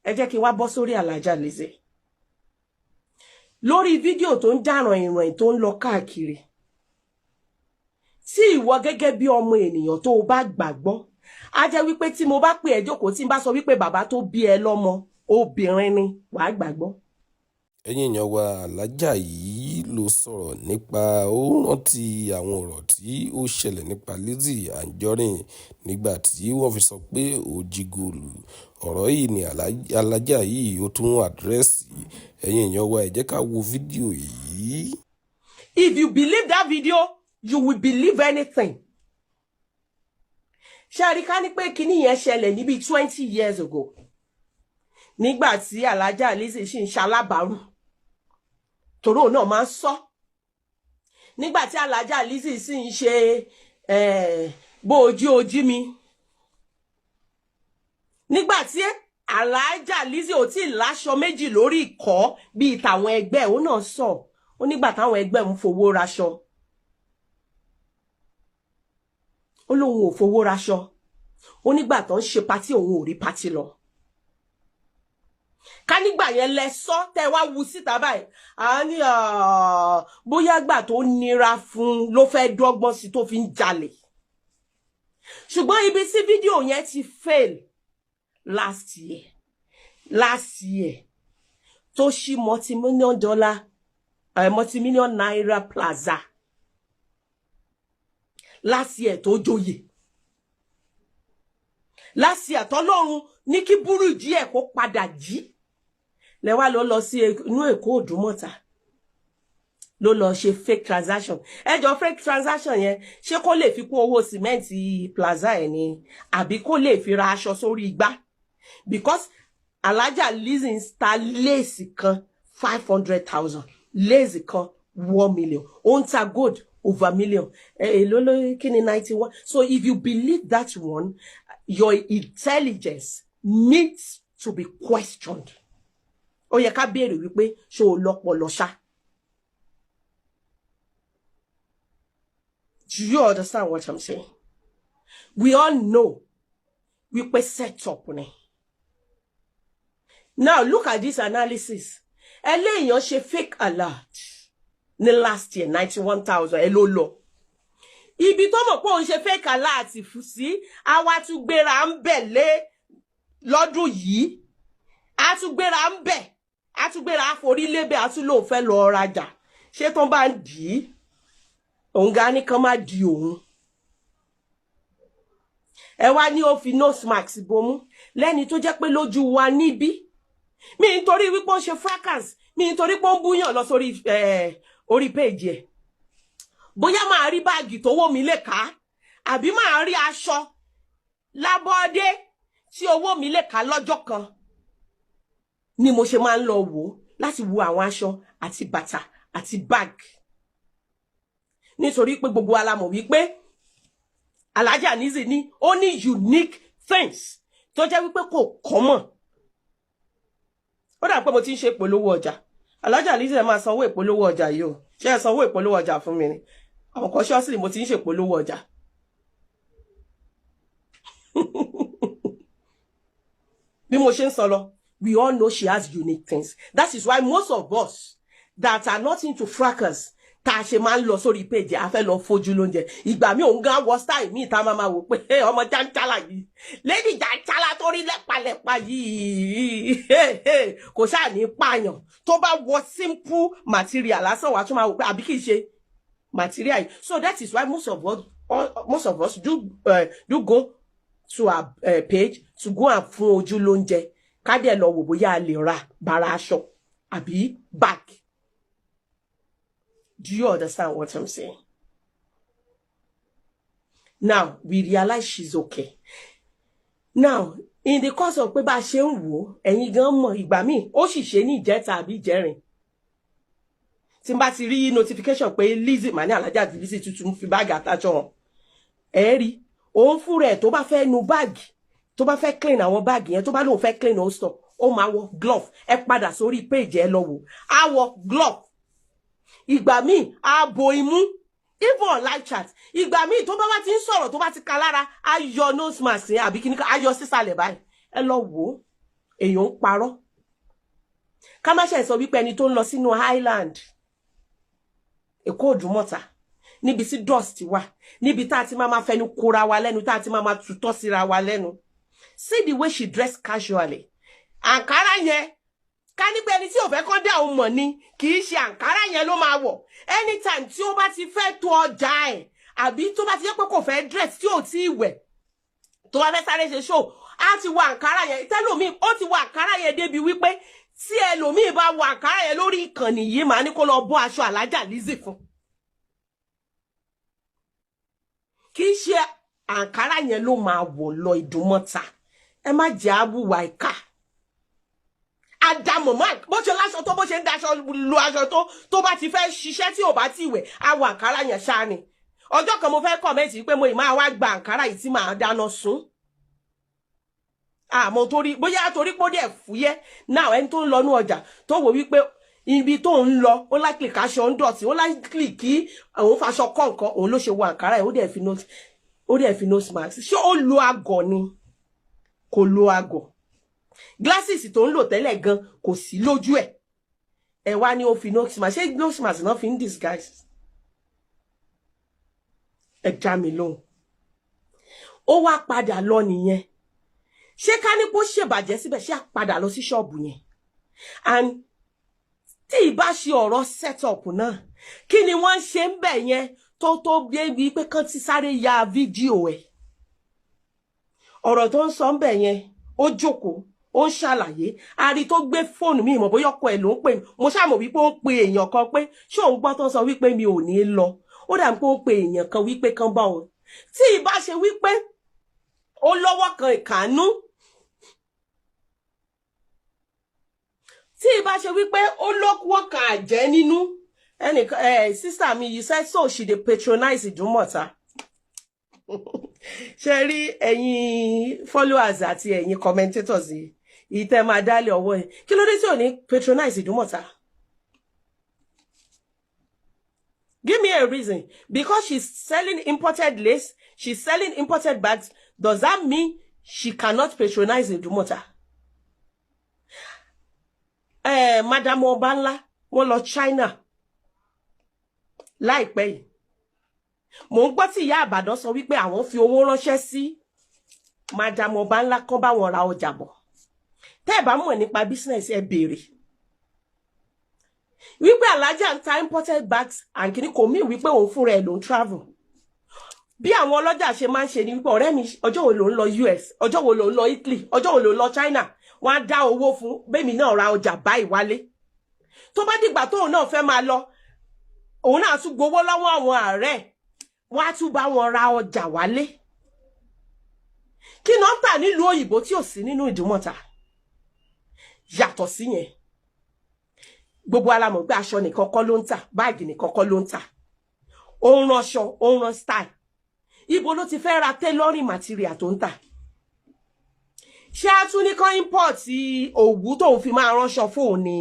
ẹ jẹ́ kí wá bọ́ sórí Alhaja Lizzy lórí fídíò tó ń dáràn ìràn tó ń lọ káàkiri tí ìwọ gẹ́gẹ́ bí ọmọ ènìyàn tó bá gbàgbọ́ á jẹ́ wípé tí mo bá pè ẹ́ jókòó tí n bá sọ wípé bàbá tó bí ẹ lọ́mọ obìnrin ni wàá gbàgbọ́. ẹ̀yin èèyàn wa Alhaja yìí ló sọ̀rọ̀ nípa ó rántí àwọn ọ̀rọ̀ tí ó ṣẹlẹ̀ nípa Lizzy Anjorin nígbà tí wọ́n fi sọ pé ó jí góòlù. ọ̀rọ̀ yìí ni Alhaja yìí ó tún àdírẹ́sì. ẹ̀yin èèyàn wa ẹ jẹ́ ká wo fídíò yìí. If you believe that video, you will believe anything. ṣé a rí ká ní pé kíní yẹn ṣẹlẹ̀ níbi 20 years ago nígbà tí Alhaja Lizzy ṣì ń ṣalábàárù tòró náà máa ń sọ nígbà tí Alhaja Lizzy sì ń ṣe bó ojú mi nígbà tí Alhaja Lizzy ò tí láṣọ méjì lórí ìkọ́ bíi tàwọn ẹgbẹ́ òun náà sọ ó nígbà táwọn ẹgbẹ́ ń fowó raṣọ ó lóun ò fowó raṣọ ó nígbà tó ń ṣe patí òun ò rí patí lọ ká nígbà yẹn lẹ sọ tẹ wá wu síta báyìí à ní bóyá gbà tó nira fún ló fẹ́ dọ́gbọ́n sí tó fi ń jalè ṣùgbọ́n ibi tí fídíò yẹn ti fail last year tó ṣí multi-million naira plaza last year tó joyè last year tọ́lọ́run ní kí Burújí ẹ̀ kó padà jí lẹ́wà lọ sí inú Èkó Òdùmọ̀tà ló lọ ṣe fake transaction ẹjọ́ fake transaction yẹn ṣé kó lè fi kún owó sìmẹ́ǹtì plaza ẹ̀ ni àbí kó lè fi ra aṣọ sórí igbá because Alhaja Lizzy ń ta léèsì kan 500,000 léèsì kan 1 million ó ń ta gold over million èló kí ni 91. So if you believe that one, your intelligence needs to be questioned. Ó yẹ ká béèrè wípé ṣé o lọ́pọlọ ṣá. Do you understand what I'm saying? We all know wípé set up ni. Now look at this analysis. Eléyàn ṣe fake alert ní last year 91,000 ẹ ló lọ. Ibi tó mọ̀ pé òun ṣe fake alert fún sí àwa tún gbéra ń bẹ̀ lé lọ́dún yìí. A tún gbéra ń bẹ̀. A tún gbéra forí lébẹ̀ a tún lóun fẹ́ lọ rajà. Ṣé tó bá ń dì í? Òun ga ní kan má di òun. Ẹ wá ní ó fi nose mask bomú lẹ́ni tó jẹ́ pé lójú wa níbí. Mi nítorí wípé ó ṣe fracas, mi nítorí pé ó ń búyàn lọ sórí orí page ẹ̀. Bóyá máa rí báàgì tó wó mi lè ká, àbí máa rí aṣọ lábọ́dé tí owó mi lè ká lọ́jọ́ kan. Ni mo ṣe máa ń lọ wò láti wo àwọn aṣọ àti bàtà àti bag. Nítorí pé gbogbo wa la mọ̀ wípé Alhaja Lizzy ní ó ní unique things tó jẹ́ wípé kò common. Ó dà pé mo ti ń ṣe ìpolówó ọjà. Alhaja Lizzy ẹ máa sanwó ìpolówó ọjà yìí o. Ṣé ẹ sanwó ìpolówó ọjà fún mi ni? Àwọn kan ṣọ́ọ̀sì mo ti ń ṣe ìpolówó ọjà. Bí mo ṣe ń sọ lọ, we all know she has unique things. That is why most of us that are not into fracas tá ṣe máa ń lọ sórí page a fẹ́ lọ fojú lóúnjẹ. Ìgbà mi òun gan wọ style mi tá máa wò pé ọmọ janchala yìí. Lady janchala tó rí lẹ́pàlẹ́pà yìí. Kò ṣáà ní pààyàn. Tó bá wọ simple material lásán wá tún máa wò pé àbí kì í ṣe material yìí. So that is why most of us do go to our page to go and fún ojú lóúnjẹ. Ká dẹ̀ lọ wò bóyá a lè ra bàrà aṣọ àbí bag. Do you understand what I'm saying? Now, we realize she's okay. Now, in the course of pé bá ṣe ń wò, ẹ̀yin gan mọ̀ ìgbà míì, ó sì ṣe ní ìjẹta àbí ìjẹrin. Tí n bá ti rí notification pé Lizzy mà ní Alhaja Lizzy tuntun fi báàgì àtàjọ hàn. Ẹ rí, òun fún rẹ̀ tó bá fẹ́ nu báàgì, tó bá fẹ́ clean àwọn báàgì yẹn, tó bá lóun fẹ́ clean holster, ó máa wọ glove. Ẹ padà sórí page ẹ lọ wò. Á wọ glove. Ìgbà míì á bo imú, even on live chat. Ìgbà míì tó bá wá ti ń sọ̀rọ̀ tó bá ti ka lára, á yọ nose mask yẹn àbí kíní kan, á yọ sísàlẹ̀ báyìí. Ẹ lọ wò. èèyàn ń parọ́ ká má ṣe sọ wípé ẹni tó ń lọ sínú Highland Èkó Òdùmọ̀tà níbi tí dust wà níbi tá ti máa fẹnu kóra wa lẹ́nu tá ti máa tutọ́ síra wa lẹ́nu. See the way she dressed casually. Àǹkárá yẹn ká ní pé ẹni tí ò fẹ́ kán dá òun mọ̀ ni kì í ṣe àǹkárá yẹn ló máa wọ̀ anytime tí ó bá ti fẹ́ tó ọjà ẹ̀ àbí tó bá ti jẹ́ pé kò fẹ́ dress tí ò tí ì wẹ̀ tó bá fẹ́ sáré ṣe show á ti wọ àǹkárá yẹn tẹ́lòmíì ó ti wọ àǹkárá yẹn débi wípé tí ẹlòmíì bá wọ àǹkárá yẹn lórí ìkànnì yìí màá ní kó lọ bọ́ aṣọ Alájà Lizzy fún. Kì í ṣe àǹkárá yẹn ló máa wọ̀ lọ Ìdúmọ̀tà ẹ má jẹ́ àbúwà ìkà àdàmọ̀ má bó ṣe láṣọ tó bó ṣe ń daṣọ lu aṣọ tó bá ti fẹ́ ṣiṣẹ́ tí ò bá ti wẹ̀ àwọ̀ àǹkárá yẹn ṣáá ni. Ọjọ́ kan mo fẹ́ kọ̀mẹ́ǹtì pé mo ì máa wá gba àǹkárá yìí tí màá dáná sun àmọ́ torí bóyá torí pé ó dẹ̀ fúyẹ́ náà ẹni tó ń lọ ní ọjà tó wò wípé ibi tó ń lọ ó láìkìlì káṣọ ń dọ̀tí ó láìkìlì kí òun faṣọ kọ́ nǹkan òun ló ṣe wọ àǹkárá yìí ó dẹ̀ fi nose mask ṣé ó lo àgọ̀ ni kò lo àgọ̀ glasses tó ń lò tẹ́lẹ̀ gan kò sí lójú ẹ̀ ẹ wá ní ó fi nose mask ṣé nose mask náà fi ń disguise ẹ já mi lóhùn ó wá padà lọ nìyẹn ṣé ká ní kó ṣèbàjẹ́ síbẹ̀ ṣé àpadà lọ sí ṣọ́ọ̀bù yẹn and tí ìbá ṣe ọ̀rọ̀ setup náà kí ni wọ́n ṣe ń bẹ̀ yẹn tó débi pé kán ti sáré ya fídíò ẹ̀ ọ̀rọ̀ tó ń sọ ń bẹ̀ yẹn ó jókòó ó ń ṣàlàyé àrí tó gbé fóònù mi ìmọ̀ bóyá ọkọ ẹ̀ ló ń pè mo ṣàmọ̀ wípé ó ń pe èèyàn kan pé ṣé òun gbọ́ tó ń sọ wípé mi ò ní lọ ó dà pé ó ń pe èèyàn kan wípé kán bá òun tí ìbá ṣe wípé ó lọ́wọ́ kan ìkànnú tí ìbá ṣe wípé ó lọ́wọ́ kan àjẹ́ nínú ẹnìkan sister mi you said so she dey patronize Ìdúmọ̀tà ṣe rí ẹ̀yin followers àti ẹ̀yin commentators yìí tẹ́ máa dálé ọwọ́ ẹ̀ kí ló dé tí ò ní patronize Ìdúmọ̀tà. Give me a reason. Because she's selling imported lace, she's selling imported bags, does that mean she cannot patronize Ìdúmọ̀tà? Madam Obanla, wọ́n lọ China láìpẹ́ yìí. Mo ń gbọ́ tí ìyá Ìbàdàn sọ wípé àwọn fi owó ránṣẹ́ sí Madam Obanla kó bá wọn ra ọjà bọ̀. Tẹ́ bá mọ̀ nípa business ẹ béèrè. Wípé Alájà ń ta imported bags and kini kò mí wípé òun fúnra ẹ̀ ló ń travel. Bí àwọn ọlọ́jà ṣe máa ń ṣe ni wípé ọ̀rẹ́ mi ọjọ́ wo ló ń lọ US, ọjọ́ wo ló ń lọ Italy, ọjọ́ wo ló ń lọ China, wọ́n á dá owó fún bẹ́mi náà ra ọjà báyìí wálé. Tó bá dìgbà tóun náà fẹ́ máa lọ, òun náà tún gbowó lọ́wọ́ àwọn ààrẹ, wọ́n á tún bá wọn ra ọjà wálé. Kí náà tà nílùú òyìnbó tí ò sí nínú Ìdúmọ̀tà? Yàtọ̀ sí yẹn. Gbogbo alamọ̀ gbé aṣọ nìkan kọ́ ló ń tà, báàgì nìkan kọ́ ló ń tà. Ó ń ránṣọ, ó ń rán style. Ibo ló ti fẹ́ ra tailoring material tó ń tà? Ṣé a tún ní kan import òwú tóun fi máa ránṣọ fóun ni?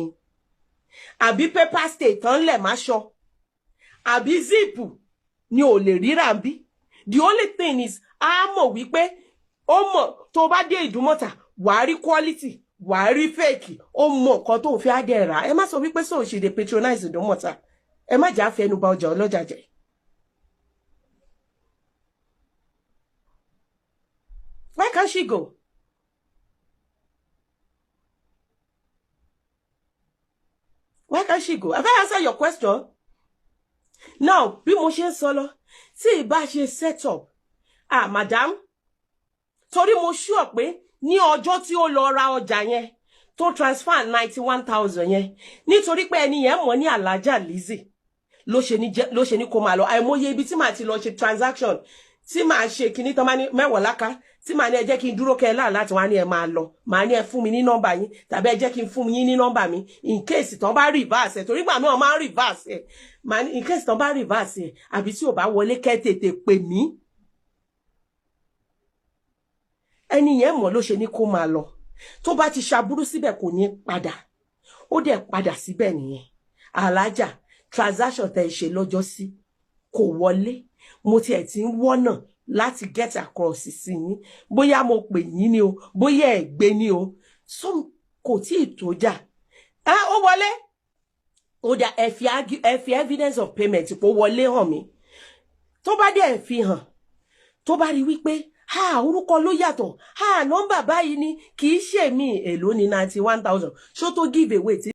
Àbí paper state tán lẹ̀ máṣọ? Àbí zip ni ò lè ríra bí? The only thing is, a mọ̀ wípé ó mọ̀ tó bá dé Ìdúmọ̀tà, wàá rí quality, wàá rí fake, ó mọ̀ nǹkan tó fi adé rà. Ẹ má sọ wípé so she dey patronize Ìdúmọ̀tà. Ẹ má jà fẹnu ba ọjà ọlọ́jà jẹ́. Where can she go? Where can she go? Have I answered your question? Now, bí mo ṣe ń sọ lọ, tí ìbá ṣe set up. Madam, torí mo sure pé ní ọjọ́ tí ó lọ ra ọjà yẹn, tó transfer 91,000 yẹn, nítorí pé ẹni yẹn mọ̀ ní Alájà Lizzy, ló ṣe ní kó máa lọ. Àìmọye ibi tí màá ti lọ ṣe transaction, tí màá ṣe kíní tán máa ní mẹ́wàá láká, tí màá ní ẹ jẹ́ kí n dúró kẹ́ láti wá ní ẹ máa lọ, màá ní ẹ fún mi ní nọ́mbà yín, tàbí ẹ jẹ́ kí n fún yín ní nọ́mbà mi in case tán bá reverse ẹ, torí gbà náà máa reverse ẹ, màá ní in case tán bá reverse ẹ, àbí tí ò bá wọlé kẹ́ tètè pè mí. Ẹni yẹn mọ̀ ló ṣe ní kó máa lọ. Tó bá ti ṣaburú síbẹ̀ kò ní padà. Ó dẹ̀ padà síbẹ̀ nìyẹn. Alájà, transaction tẹ́ ṣe lọ́jọ́ sí kò wọlé. Mo tiẹ̀ ti ń wọ́nà láti get across sí yín. Bóyá mo pè yín ni o, bóyá ẹ gbé ni o. some kò tí ì tó jà ó wọlé ó dà ẹ fi evidence of payment pò wọlé hàn mí tó bá dé fi hàn tó bá rí wípé orúkọ ló yàtọ̀ nọ́mbà báyìí ni kì í ṣe mí èlò ní 91,000 ṣó tó give away